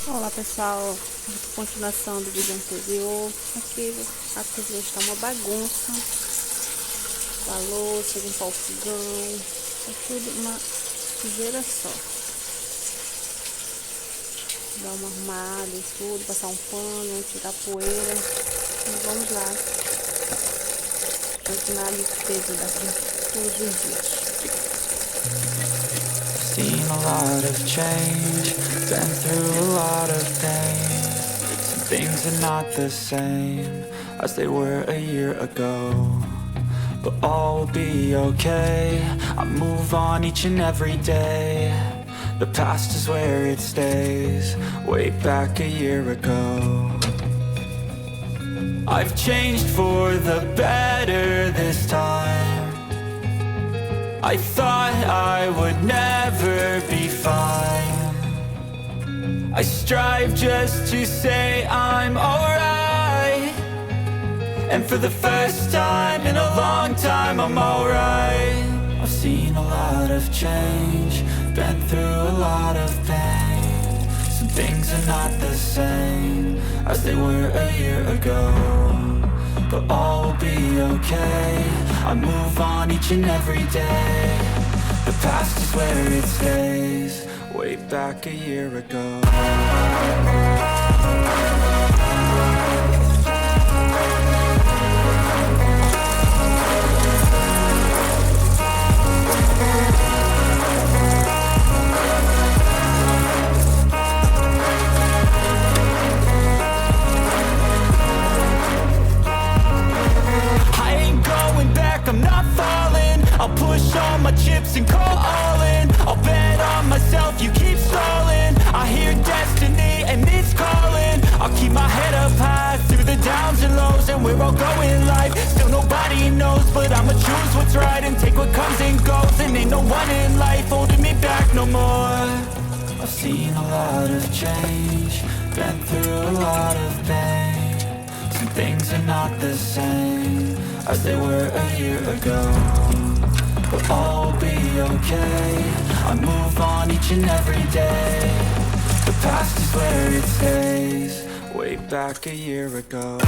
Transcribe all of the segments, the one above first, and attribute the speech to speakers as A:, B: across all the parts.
A: Olá pessoal, continuação do vídeo anterior. Aqui a cozinha está uma bagunça, a louça, limpar o fogão, é tudo uma sujeira só. Dar uma arrumada em tudo, passar um pano, tirar a poeira e vamos lá continuar a limpeza daqui todos os dias.
B: Seen a lot of change, been through a lot of pain. Some things are not the same as they were a year ago, but all will be okay. I move on each and every day. The past is where it stays, way back a year ago. I've changed for the better this time. I thought I would never be fine. I strive just to say I'm alright, and for the first time in a long time I'm alright. I've seen a lot of change, been through a lot of pain. Some things are not the same as they were a year ago, but all will be okay. I move on each and every day. The past is where it stays, way back a year ago. I'm not falling. I'll push all my chips and go all in. I'll bet on myself, you keep stalling. I hear destiny and it's calling. I'll keep my head up high through the downs and lows, and we're all going life. Still nobody knows, but I'ma choose what's right and take what comes and goes. And ain't no one in life holding me back no more. I've seen a lot of change, been through a lot of pain. Some things are not the same as they were a year ago, but all will be okay. I move on each and every day. The past is where it stays, way back a year ago.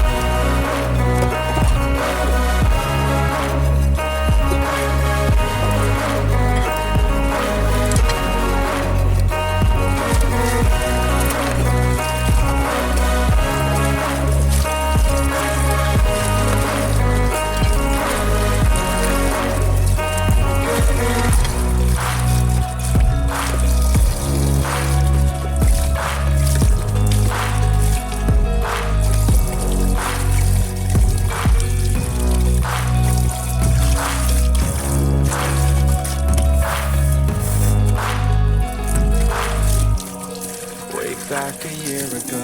B: Back a year ago.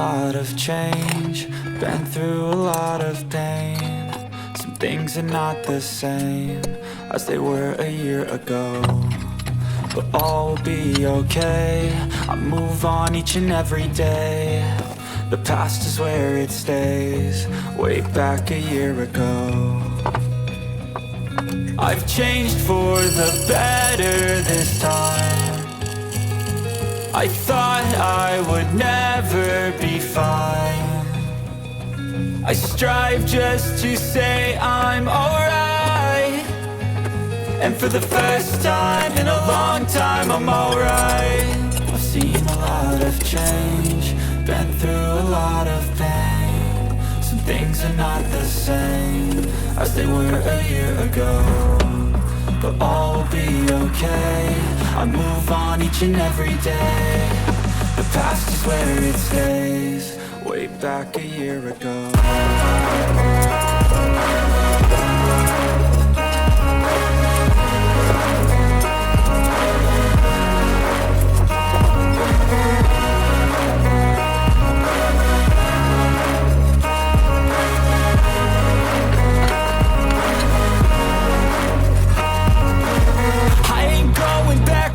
B: lot of change, been through a lot of pain. Some things are not the same as they were a year ago, but all will be okay. I move on each and every day. The past is where it stays, way back a year ago. I've changed for the better this time. I thought I would never be fine. I strive just to say I'm alright, and for the first time in a long time I'm alright. I've seen a lot of change, been through a lot of pain. Some things are not the same as they were a year ago, but all will be okay. I move on each and every day. The past is where it stays, way back a year ago.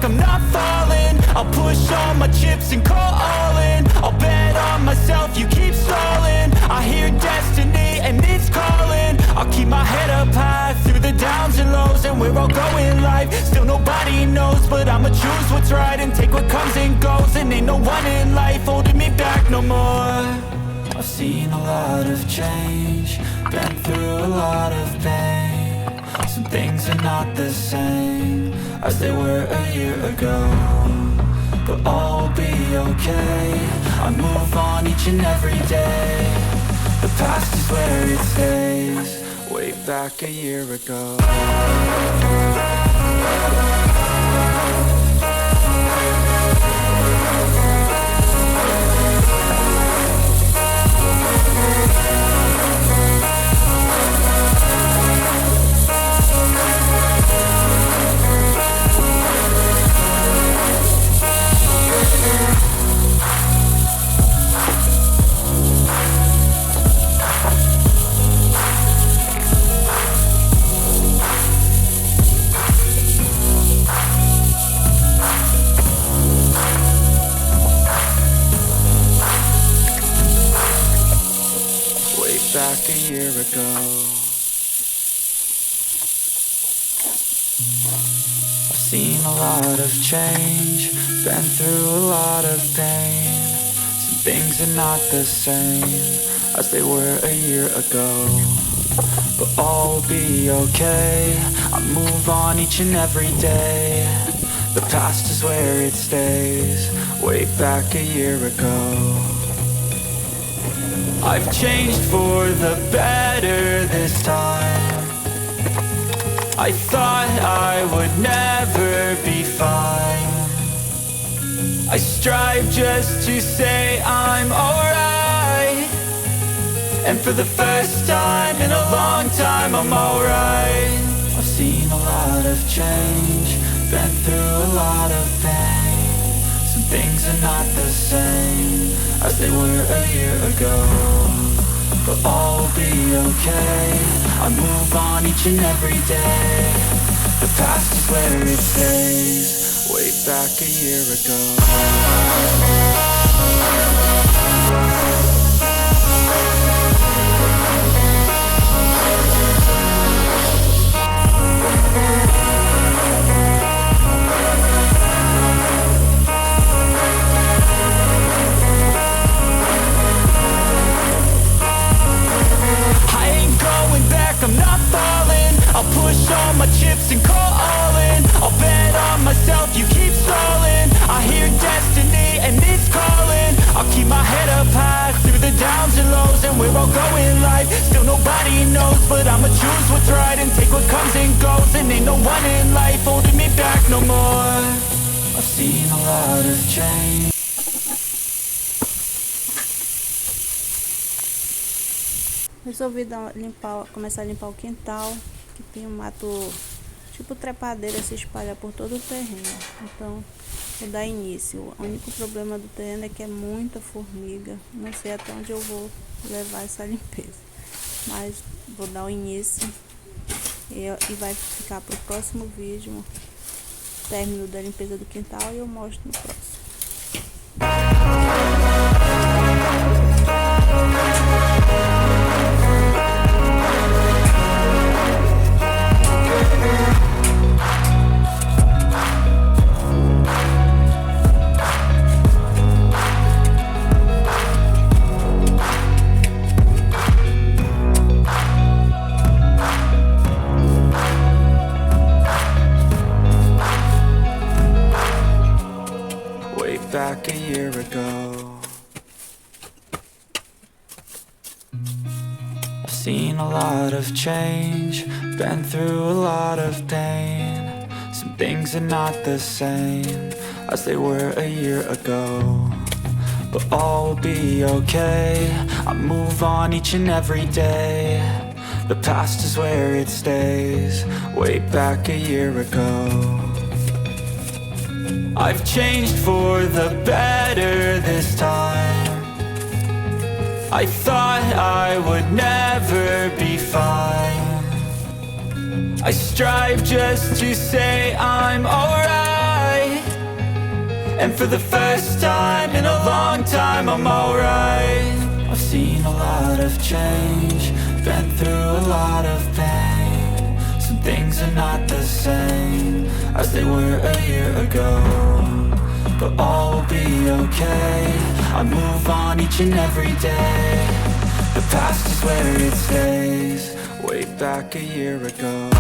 B: I'm not falling, I'll push all my chips and call all in. I'll bet on myself, you keep stalling. I hear destiny and it's calling. I'll keep my head up high through the downs and lows, and we're all going live. Still nobody knows, but I'ma choose what's right and take what comes and goes. And ain't no one in life holding me back no more. I've seen a lot of change, been through a lot of pain. Some things are not the same as they were a year ago, but all will be okay. I move on each and every day. The past is where it stays, way back a year ago. Back a year ago, I've seen a lot of change, been through a lot of pain. Some things are not the same as they were a year ago, but all will be okay. I move on each and every day. The past is where it stays, way back a year ago. I've changed for the better this time. I thought I would never be fine. I strive just to say I'm alright, and for the first time in a long time I'm alright. I've seen a lot of change, been through a lot of pain. Some things are not the same as they were a year ago, but all will be okay. I move on each and every day. The past is where it stays, way back a year ago. I'm not falling, I'll push all my chips and call all in. I'll bet on myself, you keep stalling. I hear destiny and it's calling. I'll keep my head up high through the downs and lows, and we're all going live. Still nobody knows, but I'ma choose what's right and take what comes and goes. And ain't no one in life holding me back no more. I've seen a lot of change.
A: Resolvi começar a limpar o quintal, que tem um mato tipo trepadeira se espalha por todo o terreno. Então vou dar início. O único problema do terreno é que é muita formiga. Não sei até onde eu vou levar essa limpeza, mas vou dar o início e vai ficar para o próximo vídeo o término da limpeza do quintal e eu mostro no próximo.
B: Back a year ago, I've seen a lot of change, been through a lot of pain. Some things are not the same as they were a year ago, but all will be okay. I move on each and every day. The past is where it stays, way back a year ago. I've changed for the better this time. I thought I would never be fine. I strive just to say I'm alright, and for the first time in a long time I'm alright. I've seen a lot of change, been through a lot of pain. Some things are not the same as they were a year ago, but all will be okay. I move on each and every day. The past is where it stays, way back a year ago.